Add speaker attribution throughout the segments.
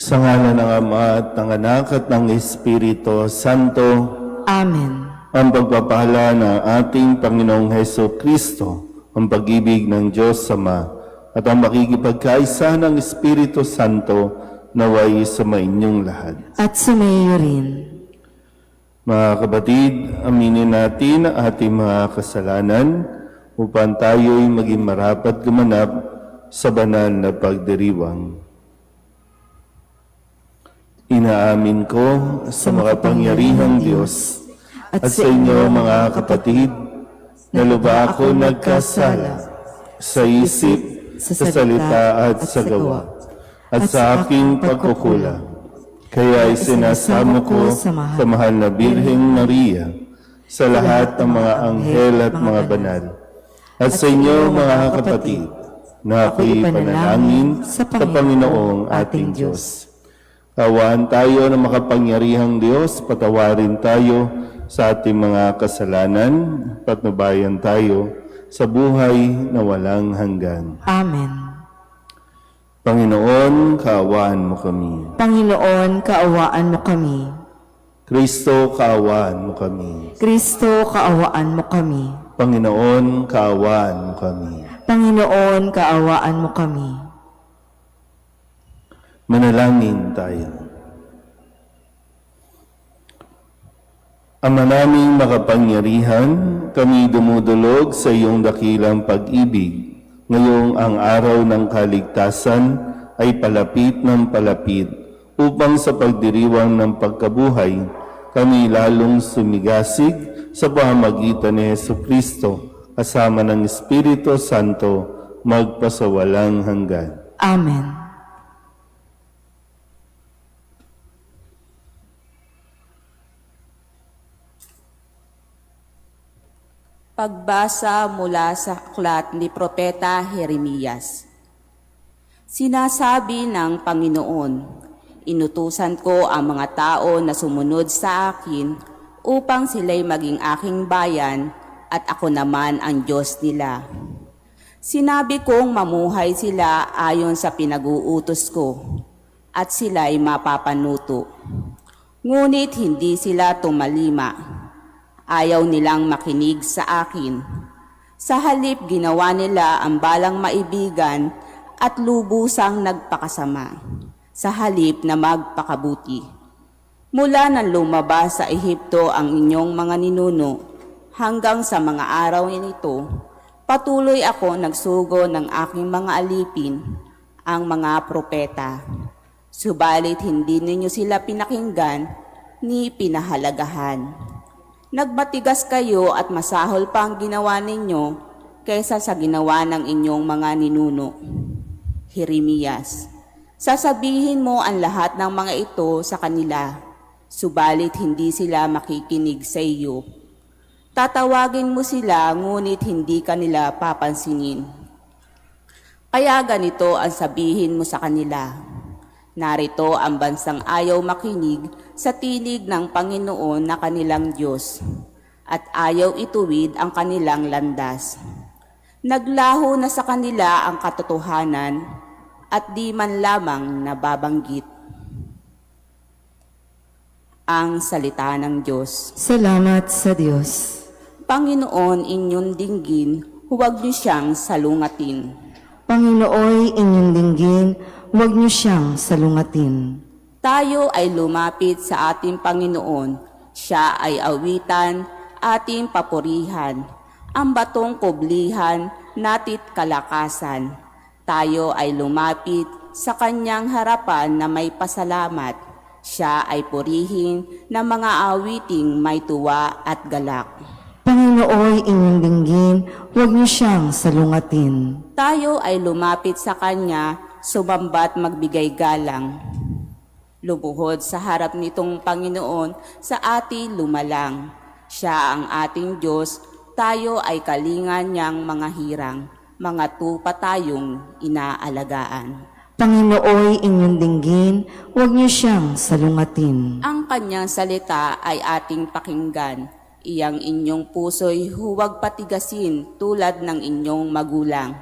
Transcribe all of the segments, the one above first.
Speaker 1: Sa ngalan ng Ama at ng Anak at ng Espiritu Santo.
Speaker 2: Amen.
Speaker 1: Ang pagpapala ng ating Panginoong Heso Kristo, ang pag-ibig ng Diyos Ama, at ang makikipagkaisa ng Espiritu Santo naway sa inyong lahat.
Speaker 2: At sumayo rin.
Speaker 1: Mga kapatid, aminin natin ang ating mga kasalanan upang tayo'y maging marapat gumanap sa banal na pagdiriwang. Inaamin ko sa makapangyarihang Diyos at sa inyo mga kapatid na lubha ako nagkasala sa isip, sa salita at sa gawa at sa aking pagkukulang. Kaya isinasamo ko sa mahal na Birheng Maria, sa lahat ng mga anghel at mga banal, at sa inyo mga kapatid, na ako'y panalangin sa Panginoong ating Diyos. Kawaan tayo ng makapangyarihang Diyos, patawarin tayo sa ating mga kasalanan, patnubayan tayo sa buhay na walang hanggan.
Speaker 2: Amen.
Speaker 1: Panginoon, kaawaan mo kami.
Speaker 2: Panginoon, kaawaan mo kami.
Speaker 1: Kristo, kaawaan mo kami.
Speaker 2: Kristo, kaawaan mo kami.
Speaker 1: Panginoon, kaawaan mo kami.
Speaker 2: Panginoon, kaawaan mo kami.
Speaker 1: Manalangin tayo. Ama naming makapangyarihan, kami dumudulog sa iyong dakilang pag-ibig. Ngayong ang araw ng kaligtasan ay palapit ng palapit upang sa pagdiriwang ng pagkabuhay, kami lalong sumigasig sa pamamagitan ni Jesucristo kasama ng Espiritu Santo magpasawalang hanggan.
Speaker 2: Amen.
Speaker 3: Pagbasa mula sa aklat ni Propeta Jeremias. Sinasabi ng Panginoon, inutusan ko ang mga tao na sumunod sa akin upang sila'y maging aking bayan at ako naman ang Diyos nila. Sinabi kong mamuhay sila ayon sa pinag-uutos ko at sila'y mapapanuto. Ngunit hindi sila tumalima. Ayaw nilang makinig sa akin. Sa halip ginawa nila ang balang maibigan at lubusang nagpakasama, sa halip na magpakabuti. Mula nang lumabas sa Ehipto ang inyong mga ninuno, hanggang sa mga araw nito, patuloy ako nagsugo ng aking mga alipin, ang mga propeta. Subalit hindi ninyo sila pinakinggan ni pinahalagahan. Nagbatigas kayo at masahol pa ang ginawa ninyo kaysa sa ginawa ng inyong mga ninuno. Jeremias, sasabihin mo ang lahat ng mga ito sa kanila, subalit hindi sila makikinig sa iyo. Tatawagin mo sila ngunit hindi kanila papansinin. Kaya ganito ang sabihin mo sa kanila. Narito ang bansang ayaw makinig sa tinig ng Panginoon na kanilang Diyos, at ayaw ituwid ang kanilang landas. Naglaho na sa kanila ang katotohanan, at di man lamang nababanggit. Ang salita ng Diyos.
Speaker 2: Salamat sa Diyos.
Speaker 3: Panginoon, inyong dinggin, huwag niyo siyang salungatin.
Speaker 2: Panginooy, inyong dinggin, huwag niyo siyang salungatin.
Speaker 3: Tayo ay lumapit sa ating Panginoon. Siya ay awitan, ating papurihan. Ang batong kublihan, natit kalakasan. Tayo ay lumapit sa kanyang harapan na may pasalamat. Siya ay purihin ng mga awiting may tuwa at galak.
Speaker 2: Panginooy, inyong dinggin, huwag niyo siyang salungatin.
Speaker 3: Tayo ay lumapit sa kanya, sumambat magbigay galang. Lumuhod sa harap nitong Panginoon sa ating lumalang. Siya ang ating Diyos, tayo ay kalingan niyang mga hirang, mga tupa tayong inaalagaan.
Speaker 2: Panginooy, inyong dinggin, huwag niyo siyang salungatin.
Speaker 3: Ang kanyang salita ay ating pakinggan. Iyang inyong puso'y huwag patigasin tulad ng inyong magulang.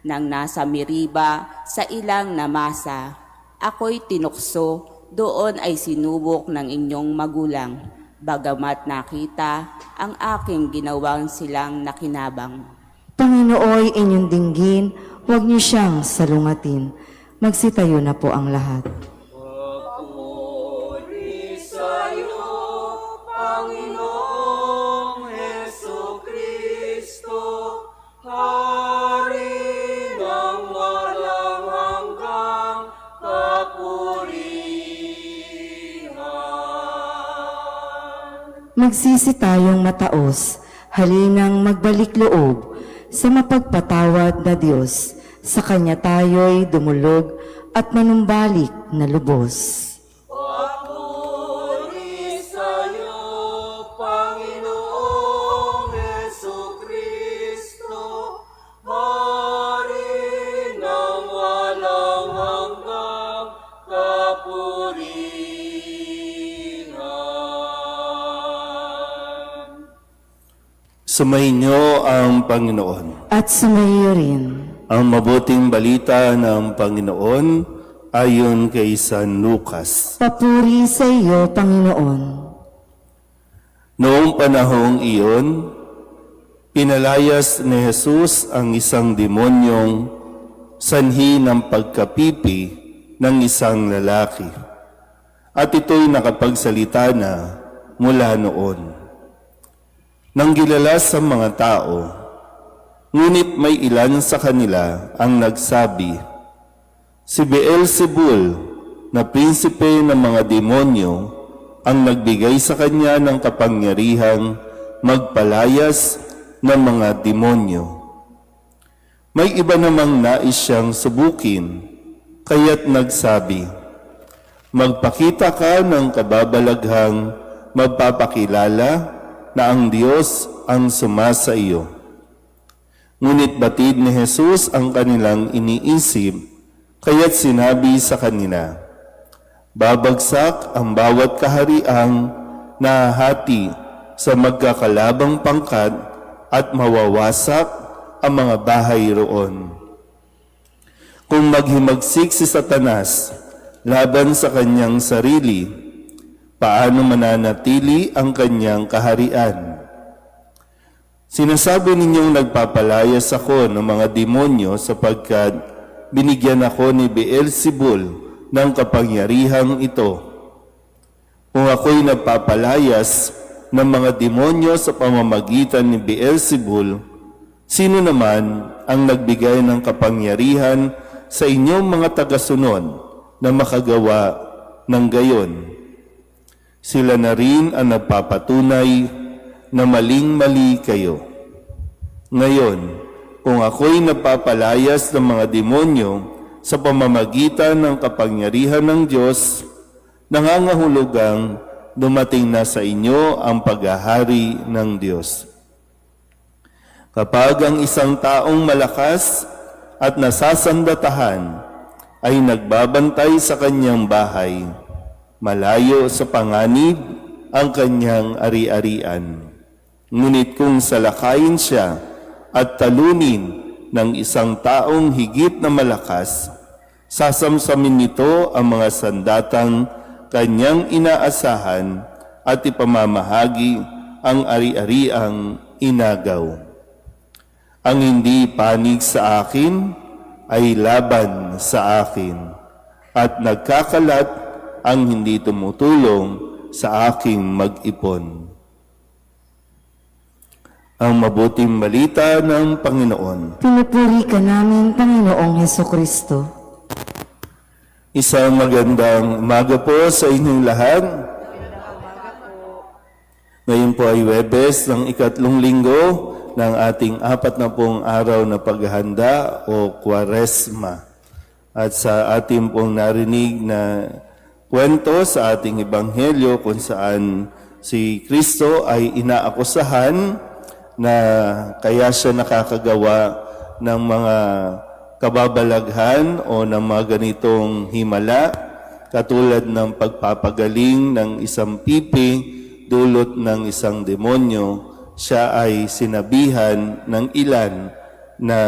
Speaker 3: Nang nasa Meriba sa ilang namasa, Ako'y tinukso, doon ay sinubok ng inyong magulang, bagamat nakita ang aking ginawang silang nakinabang.
Speaker 2: Panginooy inyong dinggin, huwag niyo siyang salungatin. Magsitayo na po ang lahat.
Speaker 4: Papuri sa'yo, Panginoong Hesukristo, Hari ng walang hanggang kapurihan.
Speaker 2: Magsisi tayong mataos, halinang magbalik loob sa mapagpatawad na Diyos. Sa Kanya tayo'y dumulog at manumbalik na lubos.
Speaker 4: Papuri sa'yo, Panginoong Hesukristo, Hari ng walang hanggang kapurihan.
Speaker 1: Sumayin niyo ang Panginoon.
Speaker 2: At sumayo rin.
Speaker 1: Ang mabuting balita ng Panginoon ayon kay San Lucas.
Speaker 2: Papuri sa iyo, Panginoon.
Speaker 1: Noong panahong iyon, pinalayas ni Jesus ang isang demonyong sanhi ng pagkapipi ng isang lalaki. At ito'y nakapagsalita na mula noon. Nang gilala sa mga tao, ngunit may ilan sa kanila ang nagsabi, si Beelzebul na prinsipe ng mga demonyo ang nagbigay sa kanya ng kapangyarihang magpalayas ng mga demonyo. May iba namang nais siyang subukin, kaya't nagsabi, magpakita ka ng kababalaghang magpapakilala na ang Diyos ang sumasa iyo. Ngunit batid ni Jesus ang kanilang iniisip, kaya't sinabi sa kanila, babagsak ang bawat kahariang nahahati sa magkakalabang pangkat at mawawasak ang mga bahay roon. Kung maghimagsik si Satanas laban sa kanyang sarili, paano mananatili ang kanyang kaharian? Sinasabi ninyong nagpapalayas ako ng mga demonyo sapagkat binigyan ako ni Beelzebul ng kapangyarihang ito. Kung ako'y nagpapalayas ng mga demonyo sa pamamagitan ni Beelzebul, sino naman ang nagbigay ng kapangyarihan sa inyong mga tagasunod na makagawa ng gayon? Sila na rin ang nagpapatunay na maling-mali kayo. Ngayon, kung ako'y napapalayas ng mga demonyo sa pamamagitan ng kapangyarihan ng Diyos, nangangahulugang dumating na sa inyo ang paghahari ng Diyos. Kapag ang isang taong malakas at nasasandatahan ay nagbabantay sa kanyang bahay, malayo sa panganib ang kanyang ari-arian. Ngunit kung salakayin siya at talunin ng isang taong higit na malakas, sasamsamin nito ang mga sandatang kanyang inaasahan at ipamamahagi ang ari-ariang inagaw. Ang hindi panig sa akin ay laban sa akin, at nagkakalat ang hindi tumutulong sa aking mag-ipon. Ang mabuting balita ng Panginoon.
Speaker 2: Pinupuri ka namin, Panginoong Hesukristo.
Speaker 1: Isang magandang umaga po sa inyong lahat. Ngayon po ay Huwebes ng ikatlong linggo ng ating 40 araw na paghahanda o Kwaresma. At sa ating pong narinig na kwento sa ating Ebanghelyo kung saan si Kristo ay inaakusahan na kaya siya nakakagawa ng mga kababalaghan o ng mga ganitong himala, katulad ng pagpapagaling ng isang pipi dulot ng isang demonyo. Siya ay sinabihan ng ilan na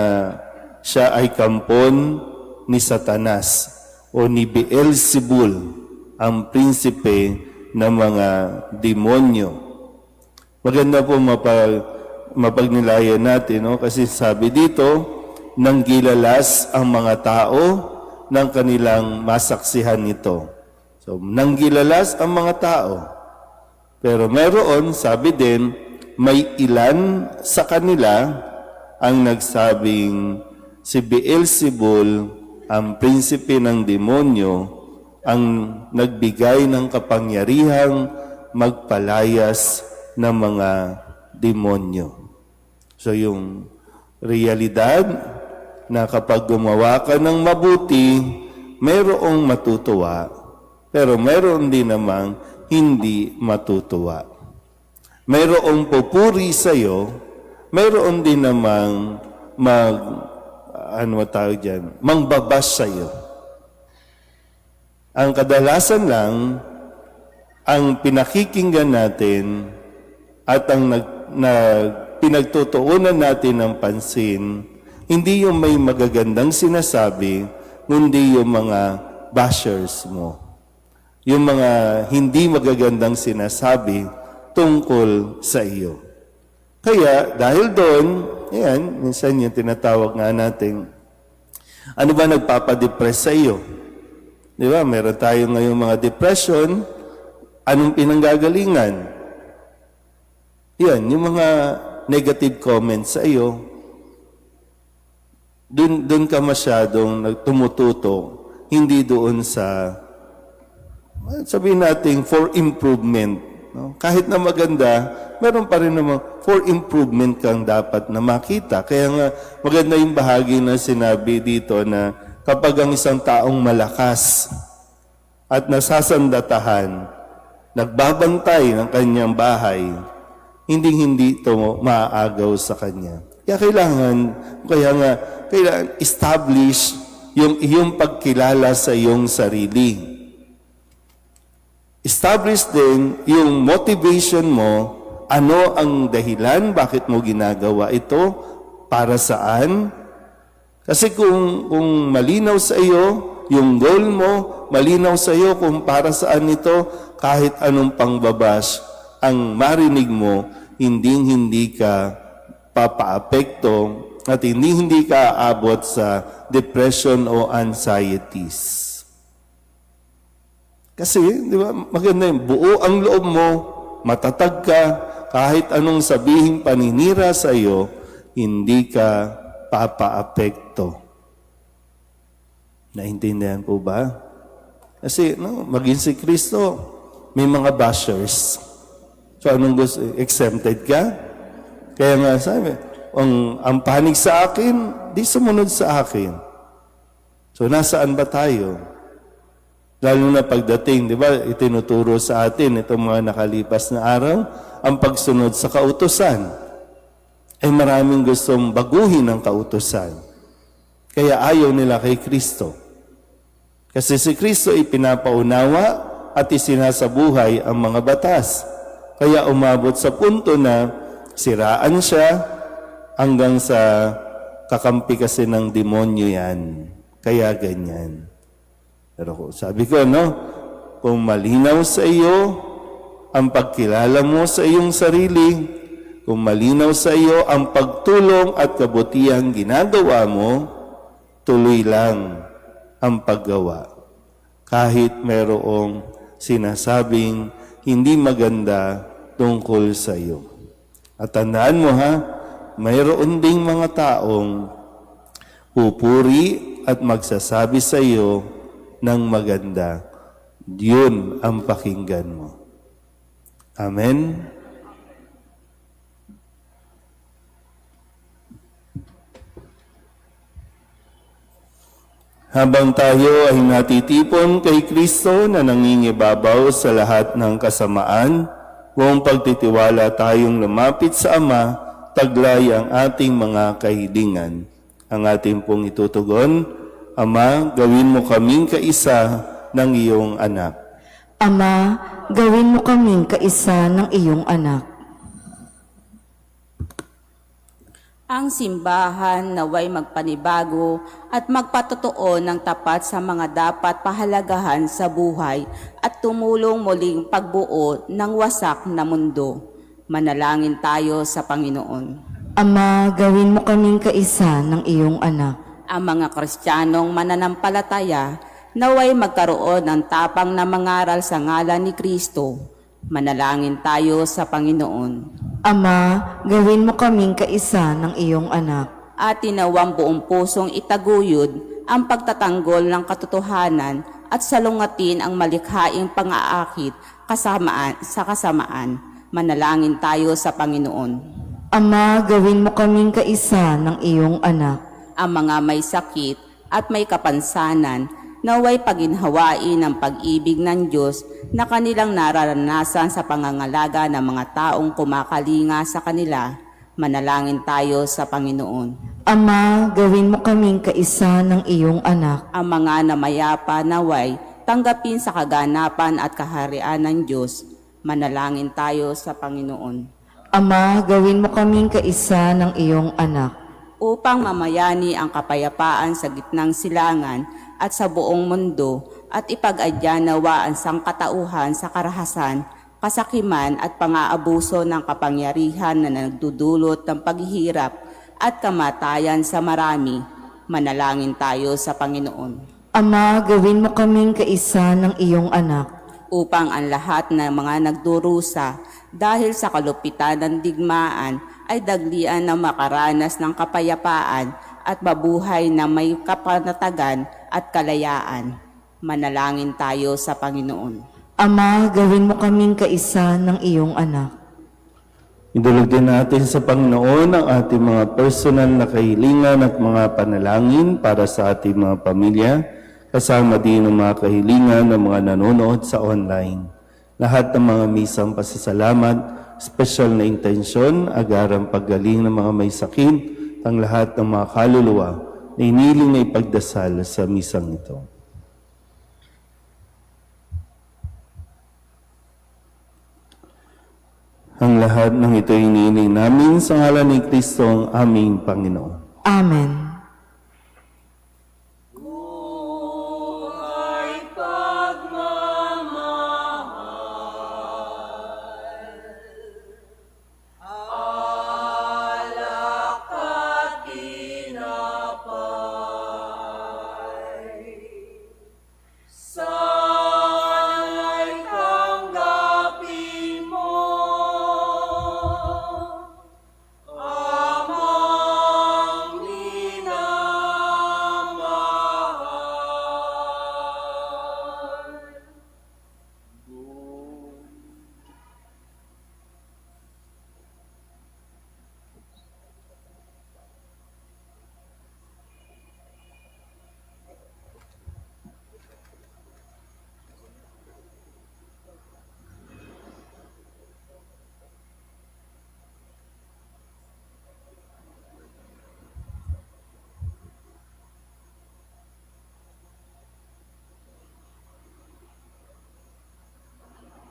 Speaker 1: siya ay kampon ni Satanas o ni Beelzebul, ang prinsipe ng mga demonyo. Maganda po mapagnilayan natin, no? Kasi sabi dito, nanggilalas ang mga tao ng kanilang masaksihan nito. So, nanggilalas ang mga tao. Pero meron, sabi din, may ilan sa kanila ang nagsabing si Beelzebul, ang prinsipe ng demonyo, ang nagbigay ng kapangyarihang magpalayas ng mga demonyo. So yung realidad na kapag gumawa ka ng mabuti, mayroong matutuwa, pero mayroon din namang hindi matutuwa. Mayroong pupuri sa iyo, mayroon din namang mangbabas sa iyo. Ang kadalasan lang, ang pinakikinggan natin at ang pinagtutuunan natin ng pansin, hindi yung may magagandang sinasabi, kundi yung mga bashers mo. Yung mga hindi magagandang sinasabi tungkol sa iyo. Kaya, dahil doon, yan, minsan yung tinatawag nga natin, ano ba nagpapadepress sa iyo? Di ba? Meron tayo ngayong mga depression. Anong pinanggagalingan? Yan, yung mga negative comments sa iyo. Doon ka masyadong tumututong, hindi doon sa, sabihin natin, for improvement. No? Kahit na maganda, meron pa rin naman for improvement kang dapat na makita. Kaya nga, maganda yung bahagi na sinabi dito na kapag ang isang taong malakas at nasasandatahan, nagbabantay ng kanyang bahay, hindi ito maaagaw sa kanya. Kaya kailangan establish yung iyong pagkilala sa iyong sarili. Establish din yung motivation mo, ano ang dahilan, bakit mo ginagawa ito, para saan. Kasi kung malinaw sa iyo, yung goal mo, malinaw sa iyo kung para saan ito, kahit anong pangbabash ang marinig mo, hindi ka papaapekto at hindi ka aabot sa depression o anxieties. Kasi, di ba, maganda yung buo ang loob mo, matatag ka, kahit anong sabihin paninira sa iyo, hindi ka papaapekto. Naintindihan po ba? Kasi, maging si Kristo, may mga bashers. So, anong gusto? Exempted ka? Kaya nga sabi, ang panig sa akin, di sumunod sa akin. So, nasaan ba tayo? Lalo na pagdating, di ba, itinuturo sa atin itong mga nakalipas na araw, ang pagsunod sa kautusan. Ay maraming gustong baguhin ang kautusan. Kaya ayaw nila kay Kristo. Kasi si Kristo ipinapaunawa at isinasabuhay ang mga batas. Kaya umabot sa punto na siraan siya hanggang sa kakampi kasi ng demonyo yan. Kaya ganyan. Pero sabi ko, kung malinaw sa iyo ang pagkilala mo sa iyong sarili, kung malinaw sa iyo ang pagtulong at kabutihang ginagawa mo, tuloy lang ang paggawa. Kahit mayroong sinasabing hindi maganda tungkol sa iyo. At tandaan mo mayroon ding mga taong pupuri at magsasabi sa iyo ng maganda. Yun ang pakinggan mo. Amen? Habang tayo ay natitipon kay Kristo na nangingibabaw sa lahat ng kasamaan, buong pagtitiwala tayong lumapit sa Ama, taglay ang ating mga kahilingan. Ang ating pong itutugon, Ama, gawin mo kaming kaisa ng iyong anak.
Speaker 2: Ama, gawin mo kaming kaisa ng iyong anak.
Speaker 3: Ang simbahan naway magpanibago at magpatotoo ng tapat sa mga dapat pahalagahan sa buhay at tumulong muling pagbuo ng wasak na mundo. Manalangin tayo sa Panginoon.
Speaker 2: Ama, gawin mo kaming kaisa ng iyong anak.
Speaker 3: Ang mga Kristiyanong mananampalataya naway magkaroon ng tapang na mangaral sa ngalan ni Kristo. Manalangin tayo sa Panginoon.
Speaker 2: Ama, gawin mo kaming kaisa ng iyong anak.
Speaker 3: At tinawang buong pusong itaguyod ang pagtatanggol ng katotohanan at salungatin ang malikhaing pang-aakit sa kasamaan. Manalangin tayo sa Panginoon.
Speaker 2: Ama, gawin mo kaming kaisa ng iyong anak.
Speaker 3: Ang mga may sakit at may kapansanan naway paginhawain ng pag-ibig ng Diyos na kanilang nararanasan sa pangangalaga ng mga taong kumakalinga sa kanila. Manalangin tayo sa Panginoon.
Speaker 2: Ama, gawin mo kaming kaisa ng iyong anak.
Speaker 3: Ang mga namayapa naway tanggapin sa kaganapan at kaharian ng Diyos. Manalangin tayo sa Panginoon.
Speaker 2: Ama, gawin mo kaming kaisa ng iyong anak.
Speaker 3: Upang mamayani ang kapayapaan sa gitnang silangan at sa buong mundo at ipag-adya nawa ang sangkatauhan sa karahasan, kasakiman at pang-aabuso ng kapangyarihan na nagdudulot ng paghihirap at kamatayan sa marami. Manalangin tayo sa Panginoon.
Speaker 2: Ama, gawin mo kaming kaisa ng iyong anak.
Speaker 3: Upang ang lahat ng mga nagdurusa dahil sa kalupitan ng digmaan ay daglian na makaranas ng kapayapaan at mabuhay na may kapanatagan at kalayaan. Manalangin tayo sa Panginoon.
Speaker 2: Ama, gawin mo kaming kaisa ng iyong anak.
Speaker 1: Idulog din natin sa Panginoon ang ating mga personal na kahilingan at mga panalangin para sa ating mga pamilya, kasama din ang mga kahilingan ng mga nanonood sa online. Lahat ng mga misang pasasalamat, special na intensyon, agarang paggaling ng mga may sakit, ang lahat ng mga kaluluwa na iniling na ipagdasal sa misang ito. Ang lahat ng ito iniling namin sa ngalan ni Kristo ang aming Panginoon.
Speaker 2: Amen.
Speaker 4: Buhay pagmamahal, alak at tinapay, sana'y tanggapin mo, amang minamahal.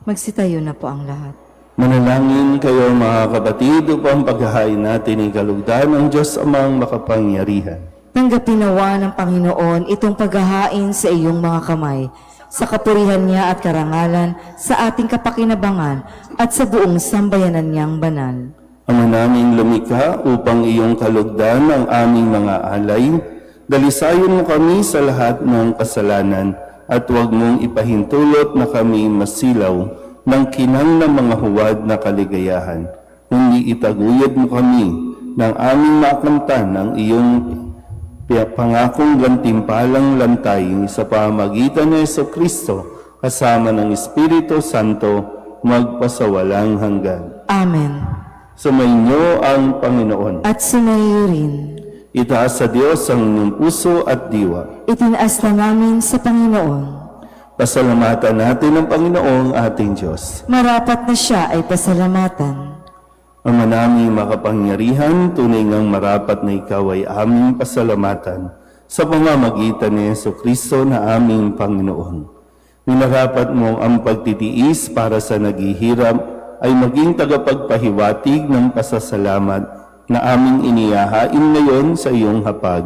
Speaker 2: Magsitayo na po ang lahat.
Speaker 1: Manalangin kayo mga kapatid upang paghahain natin ang kalugdan ng Diyos amang makapangyarihan.
Speaker 2: Tanggapin nawa ng Panginoon itong paghahain sa iyong mga kamay, sa kapurihan niya at karangalan, sa ating kapakinabangan at sa buong sambayanan niyang banal.
Speaker 1: Ama naming lumikha upang iyong kalugdan ang aming mga alay, dalisayon mo kami sa lahat ng kasalanan at huwag mong ipahintulot na kami masilaw ng kinang ng mga huwad na kaligayahan. Kundi itaguyod mo kami ng aming makamtan ng iyong pangakong gantimpalang lantay sa pamagitan ni Jesucristo kasama ng Espiritu Santo magpasawalang hanggan.
Speaker 2: Amen.
Speaker 1: Sumainyo ang Panginoon.
Speaker 2: At sumayo rin.
Speaker 1: Itaas sa Diyos ang inyong puso at diwa.
Speaker 2: Itinaas na namin sa Panginoon.
Speaker 1: Pasalamatan natin ang Panginoong ating Diyos.
Speaker 2: Marapat na siya ay pasalamatan.
Speaker 1: Ama naming makapangyarihan, tunay ngang marapat na ikaw ay aming pasalamatan sa pamamagitan ni Jesucristo na aming Panginoon. Minarapat mo ang pagtitiis para sa naghihirap ay maging tagapagpahiwatig ng pasasalamat na aming inihahain ngayon sa iyong hapag.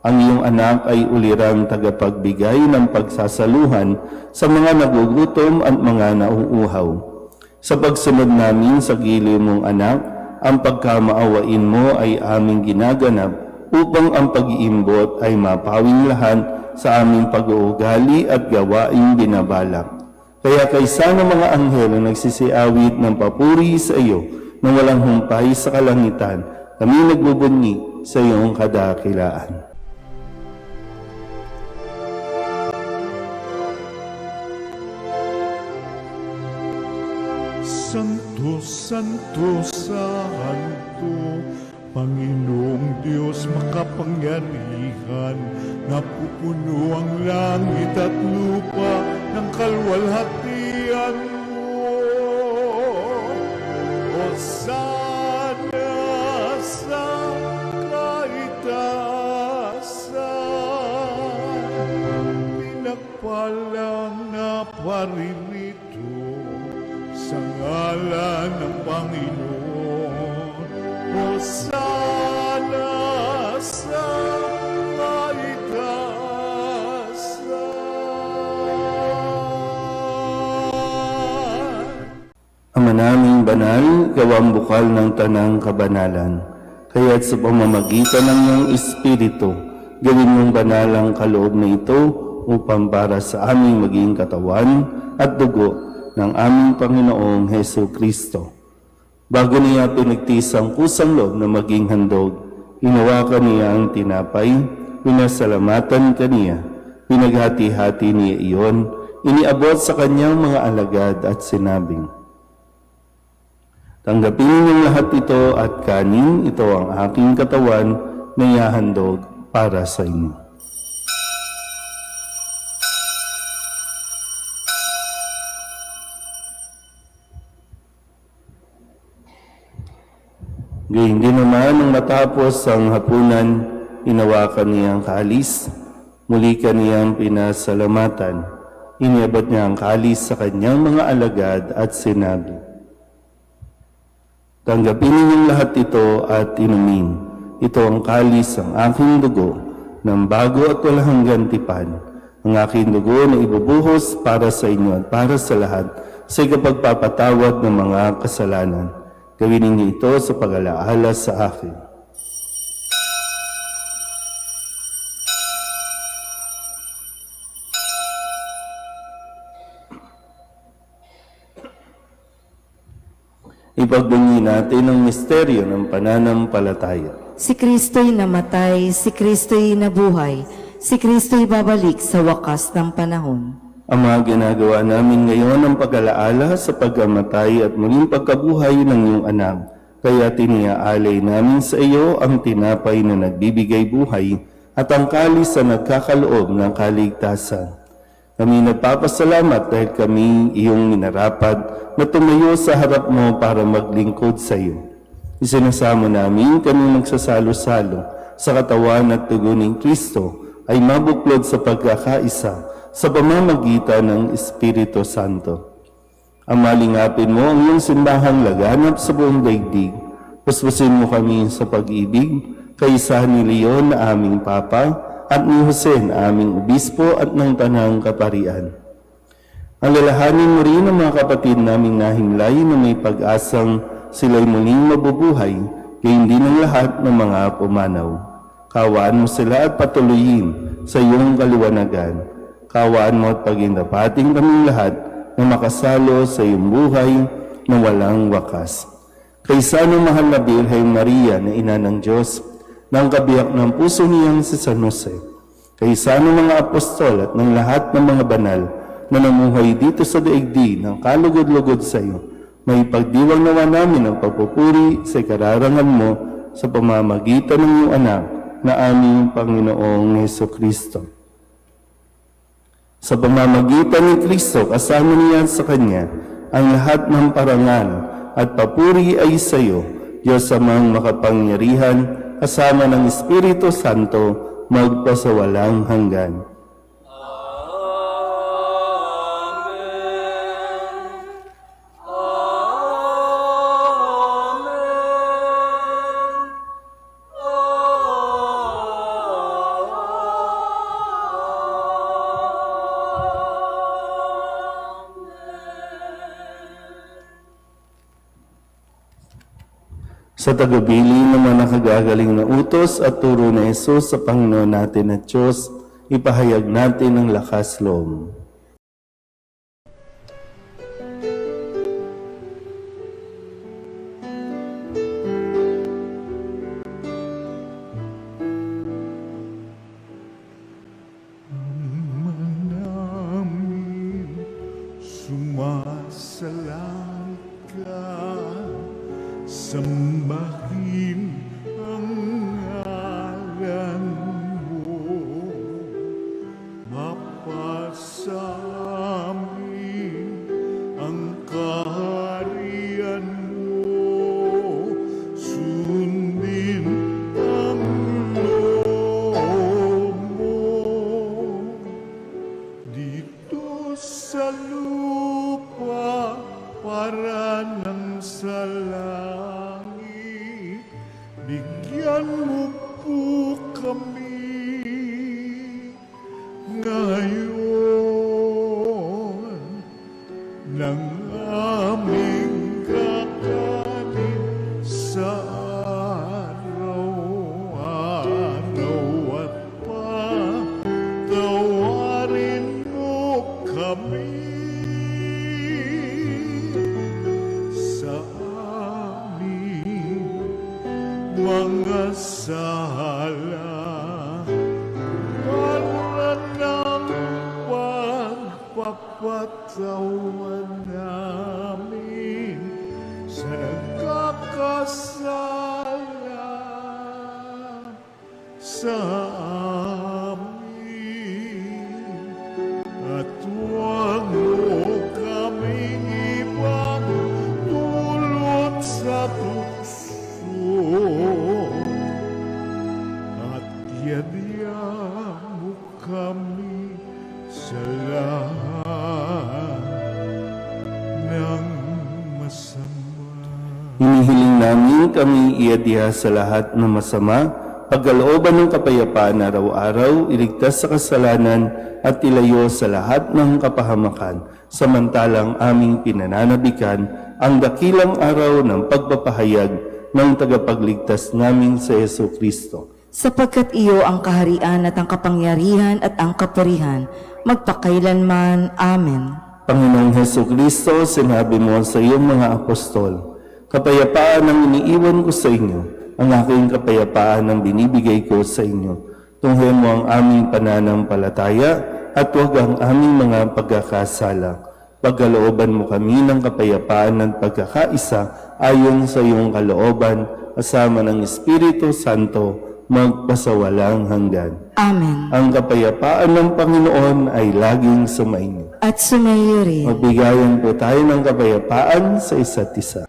Speaker 1: Ang iyong anak ay ulirang tagapagbigay ng pagsasaluhan sa mga nagugutom at mga nauuhaw. Sa pagsunod namin sa giliw mong anak, ang pagkamaawain mo ay aming ginaganap upang ang pag-iimbot ay mapawing lahat sa aming pag-uugali at gawaing binabalak. Kaya kaysa ng mga anghel na nagsisiawit ng papuri sa iyo na walang humpay sa kalangitan, kami nagbubunyi sa iyong kadakilaan.
Speaker 5: Santo, Santo, Santo, Panginoong Diyos makapangyarihan, napupuno ang langit at lupa ng kalwalhatian mo. Hosana sa kaitaasan, pinagpalang na paririto sa ngalan ng Panginoon. Hosana sa kaitaasan.
Speaker 1: Ama naming banal, gawang bukal ng tanang kabanalan, kaya't sa pamamagitan ng iyong Espiritu, gawin mong banal ang kaloob na ito upang para sa aming maging katawan at dugo ng aming Panginoong Hesu Kristo. Bago niya pinagtiis ang kusang loob na maging handog, hinawakan niya ang tinapay, pinasalamatan kaniya, pinaghati-hati niya iyon, iniabot sa kanyang mga alagad at sinabing, "Tanggapin ninyong lahat ito at kanin, ito ang aking katawan na ihahandog para sa inyo." Gayun din naman nang matapos ang hapunan, inawakan niya ang kalis, muli kaniyang pinasalamatan, iniabot niya ang kalis sa kanyang mga alagad at sinabi, "Tanggapin ninyong lahat ito at inumin. Ito ang kalis ng aking dugo, ng bago at walang hanggang tipan, ang aking dugo na ibubuhos para sa inyo at para sa lahat sa ikapagpapatawad ng mga kasalanan. Gawin ninyo ito sa pag-alaala sa akin." Ipagbunyi natin ang misteryo ng pananampalataya.
Speaker 2: Si Kristo'y namatay, si Kristo'y nabuhay, si Kristo'y babalik sa wakas ng panahon.
Speaker 1: Ang mga ginagawa namin ngayon ang pag-alaala sa pagkamatay at muling pagkabuhay ng iyong anak. Kaya tiniaalay namin sa iyo ang tinapay na nagbibigay buhay at ang kalis na nagkakaloob ng kaligtasan. Kami nagpapasalamat dahil kami iyong minarapat na tumayo sa harap mo para maglingkod sa iyo. Isinasamo namin kami nagsasalo-salo sa katawan at dugo ng Kristo ay mabuklod sa pagkakaisa sa pamamagitan ng Espiritu Santo. Ang malingapin mo ang iyong simbahang laganap sa buong daigdig. Puspusin mo kami sa pag-ibig, kaysa ni Leon na aming Papa at ni Jose na aming Obispo at ng Tanang Kaparian. Alalahanin mo rin ang mga kapatid naming nahimlay na may pag-asang sila'y muling mabubuhay, gayon din ang lahat ng mga pumanaw. Kawaan mo sila at patuloyin sa iyong kaliwanagan. Kawaan mo at pagindapating kaming lahat na makasalo sa iyong buhay na walang wakas. Kaysa ng mahal na Birheng Maria na ina ng Diyos, ng kabiyak ng puso niyang si San Jose, kaysa ng mga apostol at ng lahat ng mga banal na namuhay dito sa daigdig ng kalugod-lugod sa iyo, may pagdiwang nawa namin ang pagpupuri sa kararangan mo sa pamamagitan ng iyong anak na aming Panginoong Hesukristo. Sa pamamagitan ni Kristo, kasama niya sa Kanya, ang lahat ng parangal at papuri ay sa iyo, Diyos amang makapangyarihan, kasama ng Espiritu Santo, magpasawalang hanggan.
Speaker 4: Amen. Amen.
Speaker 1: Sa tagabili ng mga nakagagaling na utos at turo na Jesus sa Panginoon natin at Diyos, ipahayag natin ang lakas loob.
Speaker 5: namin sumasalang ka, sambahin ang ngalan mo, mapasamin ang kaharian mo, sundin ang loob mo dito sa lupa para nang sa langit. Bigyan mo po kami ngayon ng aming kakanin sa araw-araw at patawarin mo kami sa aming mga sala para ng pagpapatawan namin sa nagkakasala sa amin. At huwag mo kaming ibang dulot sa tukso, at yadya mo kami sa lahat ng masama.
Speaker 1: Hinihiling namin kami iadya sa lahat ng masama, pagkalooban ng kapayapaan araw-araw, iligtas sa kasalanan at ilayo sa lahat ng kapahamakan, samantalang aming pinananabikan ang dakilang araw ng pagpapahayag ng tagapagligtas namin sa Yesu Kristo.
Speaker 2: Sapagkat iyo ang kaharian at ang kapangyarihan at ang kapurihan, magpakailanman. Amen.
Speaker 1: Panginoong Heso Kristo, sinabi mo sa iyong mga apostol, kapayapaan ang iniiwan ko sa inyo, ang aking kapayapaan ang binibigay ko sa inyo. Tunghayan mo ang aming pananampalataya at huwag ang aming mga pagkakasala. Pagkalooban mo kami ng kapayapaan at pagkakaisa ayon sa iyong kalooban, kasama ng Espiritu Santo, magpasawalang hanggan.
Speaker 2: Amen.
Speaker 1: Ang kapayapaan ng Panginoon ay laging sumainyo.
Speaker 2: At sumayo rin.
Speaker 1: Magbigayan po tayo ng kapayapaan sa isa't isa.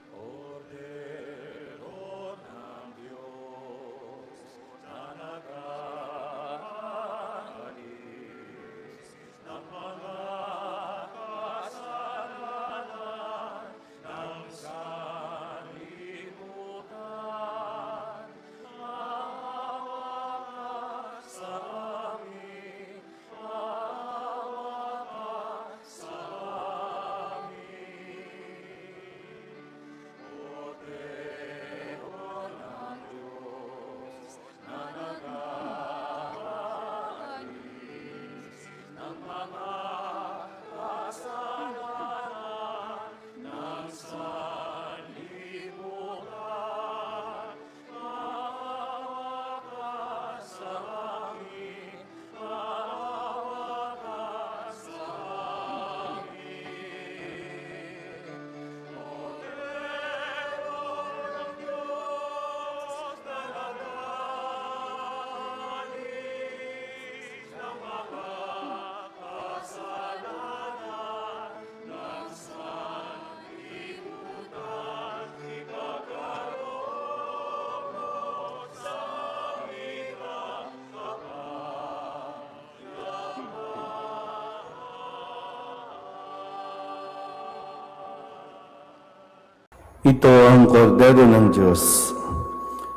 Speaker 1: Ito ang kordero ng Diyos.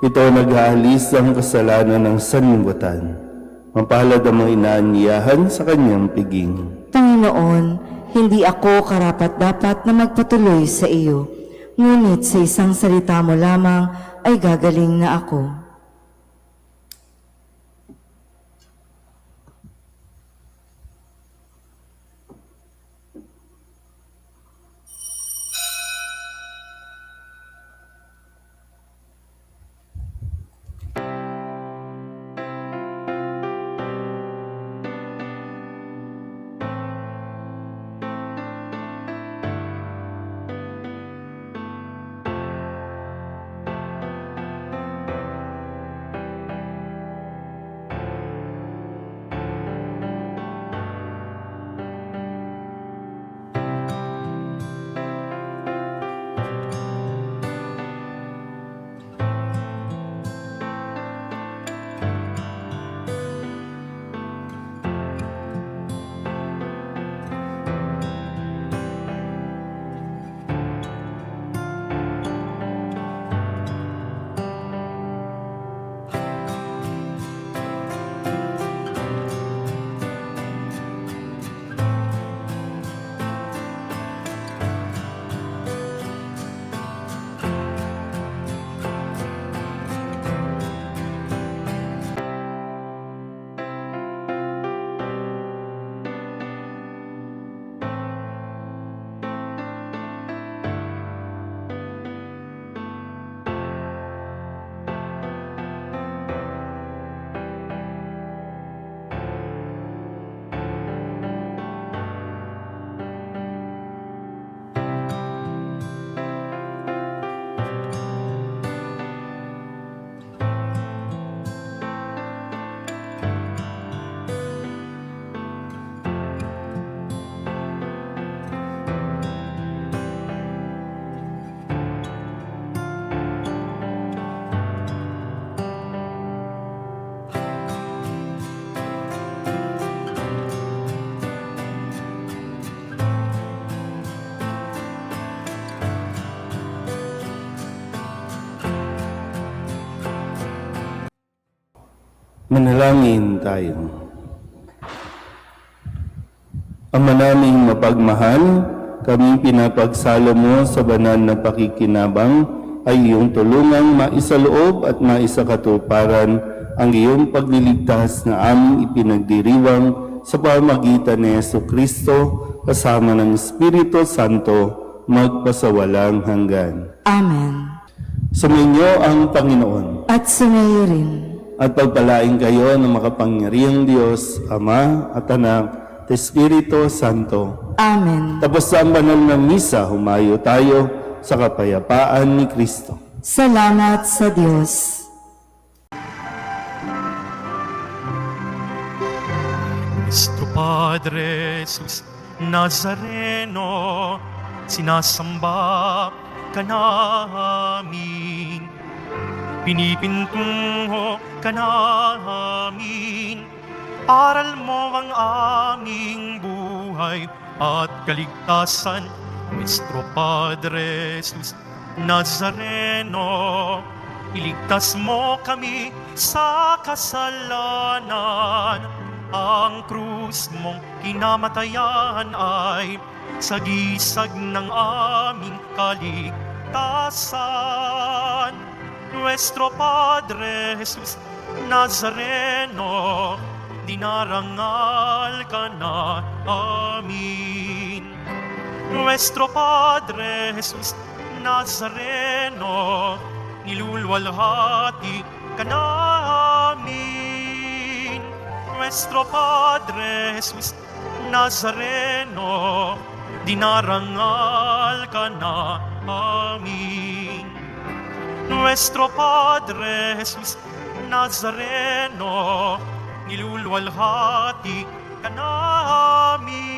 Speaker 1: Ito ang nag-aalis ng kasalanan ng sanlibutan. Mapalad ang mga inaanyayahan sa kanyang piging.
Speaker 2: Panginoon, hindi ako karapat-dapat na magpatuloy sa iyo. Ngunit sa isang salita mo lamang ay gagaling na ako.
Speaker 1: Manalangin tayo. Ama naming mapagmahal, kaming pinapagsalo mo sa banal na pakikinabang ay iyong tulungang maisaloob at maisakatuparan ang iyong pagliligtas na aming ipinagdiriwang sa pamagitan ni Jesucristo kasama ng Espiritu Santo magpasawalang hanggan.
Speaker 2: Amen.
Speaker 1: Sumainyo ang Panginoon.
Speaker 2: At sumayo rin.
Speaker 1: At pagpalain kayo ng makapangyarihang Diyos, Ama at Anak at Espiritu Santo.
Speaker 2: Amen.
Speaker 1: Tapos sa banal na misa, humayo tayo sa kapayapaan ni Kristo.
Speaker 2: Salamat sa Diyos.
Speaker 6: Nuestro Padre Jesus Nazareno, sinasamba ka namin. Pinipintungo ka namin, aral mo ang aming buhay at kaligtasan. Nuestro Padre Jesus Nazareno, iligtas mo kami sa kasalanan. Ang krus mong kinamatayan ay sagisag ng aming kaligtasan. Nuestro Padre Jesus Nazareno, dinarangal ka na amin. Nuestro Padre Jesus Nazareno, nilulwalhati ka namin. Nuestro Padre Jesus Nazareno, dinarangal ka na amin. Nuestro Padre Jesus Nazareno, nilulwalhati ka namin.